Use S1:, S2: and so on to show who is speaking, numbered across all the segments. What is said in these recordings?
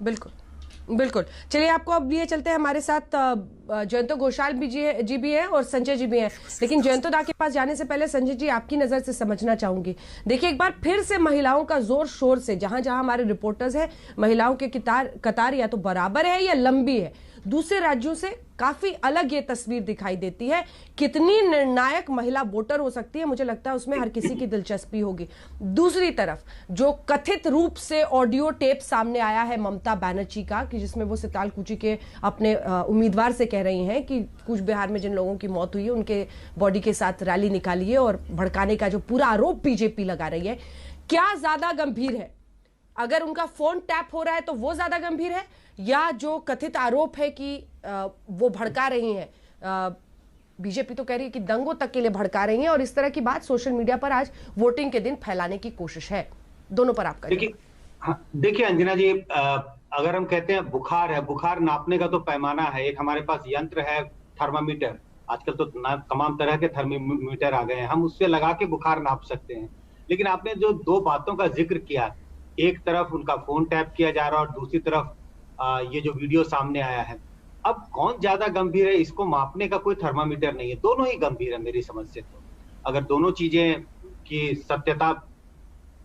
S1: बिल्कुल बिल्कुल। चलिए, आपको अब लिए चलते हैं, हमारे साथ जयंतो घोषाल जी भी है और संजय जी भी हैं। लेकिन जयंतो दा के पास जाने से पहले संजय जी, आपकी नजर से समझना चाहूंगी। देखिए, एक बार फिर से महिलाओं का जोर शोर से, जहां जहां हमारे रिपोर्टर्स हैं, महिलाओं के कतार या तो बराबर है या लंबी है। दूसरे राज्यों से काफी अलग ये तस्वीर दिखाई देती है। कितनी निर्णायक महिला वोटर हो सकती है, मुझे लगता है उसमें हर किसी की दिलचस्पी होगी। दूसरी तरफ जो कथित रूप से ऑडियो टेप सामने आया है ममता बनर्जी का, कि जिसमें वो सितालकुची के अपने उम्मीदवार से कह रही हैं कि कूच बिहार में जिन लोगों की मौत हुई है उनके बॉडी के साथ रैली निकाली है, और भड़काने का जो पूरा आरोप बीजेपी लगा रही है, क्या ज्यादा गंभीर है? अगर उनका फोन टैप हो रहा है तो वो ज्यादा गंभीर है, या जो कथित आरोप है कि वो भड़का रही हैं? बीजेपी तो कह रही है कि दंगों तक के लिए भड़का रही हैं, और इस तरह की बात सोशल मीडिया पर आज वोटिंग के दिन फैलाने की कोशिश है। दोनों पर आपका
S2: देखिए अंजना जी, अगर हम कहते हैं बुखार है, बुखार नापने का तो पैमाना है। एक हमारे पास यंत्र है, थर्मामीटर। आजकल तो तमाम तरह के थर्मामीटर आ गए हैं, हम उससे लगा के बुखार नाप सकते हैं। लेकिन आपने जो दो बातों का जिक्र किया, एक तरफ उनका फोन टैप किया जा रहा है और दूसरी तरफ ये जो वीडियो सामने आया है, अब कौन ज्यादा गंभीर है इसको मापने का कोई थर्मामीटर नहीं है। दोनों ही गंभीर है मेरी समझ से। तो अगर दोनों चीजें की सत्यता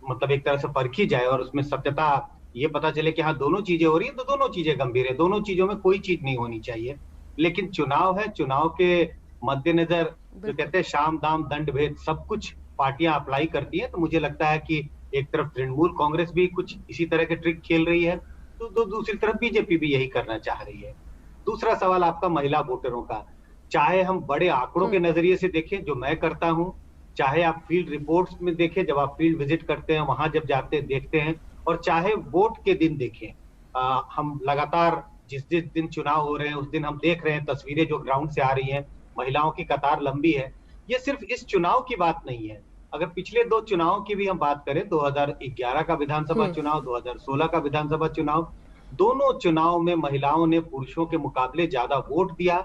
S2: मतलब एक तरह से परखी जाए और उसमें सत्यता ये पता चले कि हाँ दोनों चीजें हो रही है, तो दोनों चीजें गंभीर है। दोनों चीजों में कोई चीज नहीं होनी चाहिए। लेकिन चुनाव है, चुनाव के मद्देनजर जो कहते हैं शाम दाम दंड भेद सब कुछ पार्टियां अप्लाई करती हैं। तो मुझे लगता है कि एक तरफ तृणमूल कांग्रेस भी कुछ इसी तरह के ट्रिक खेल रही है, तो दूसरी तरफ बीजेपी भी यही करना चाह रही है। दूसरा सवाल आपका महिला वोटरों का, चाहे हम बड़े आंकड़ों के नजरिए से देखें जो मैं करता हूं, चाहे आप फील्ड रिपोर्ट्स में देखें जब आप फील्ड विजिट करते हैं, वहां जब जाते देखते हैं, और चाहे वोट के दिन देखें। हम लगातार जिस जिस दिन चुनाव हो रहे हैं उस दिन हम देख रहे हैं तस्वीरें जो ग्राउंड से आ रही हैं, महिलाओं की कतार लंबी है। ये सिर्फ इस चुनाव की बात नहीं है। अगर पिछले दो चुनाव की भी हम बात करें, 2011 का विधानसभा चुनाव, 2016 का विधानसभा चुनाव, दोनों चुनाव में महिलाओं ने पुरुषों के मुकाबले ज्यादा वोट दिया।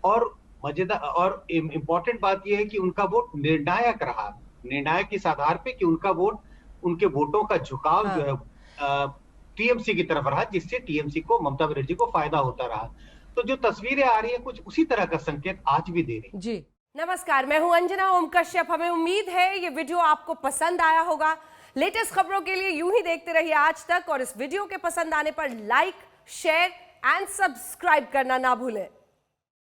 S2: और मजेदार और इम्पोर्टेंट बात यह है कि उनका वोट निर्णायक रहा। निर्णायक इस आधार पे कि उनका वोट, उनके वोटों का झुकाव जो है टीएमसी की तरफ रहा, जिससे टीएमसी को, ममता बनर्जी को फायदा होता रहा। तो जो तस्वीरें आ रही है कुछ उसी तरह का संकेत आज भी दे रही।
S1: जी नमस्कार, मैं हूं अंजना ओम कश्यप। हमें उम्मीद है ये वीडियो आपको पसंद आया होगा। लेटेस्ट खबरों के लिए यूं ही देखते रहिए आज तक, और इस वीडियो के पसंद आने पर लाइक, शेयर एंड सब्सक्राइब करना ना भूलें।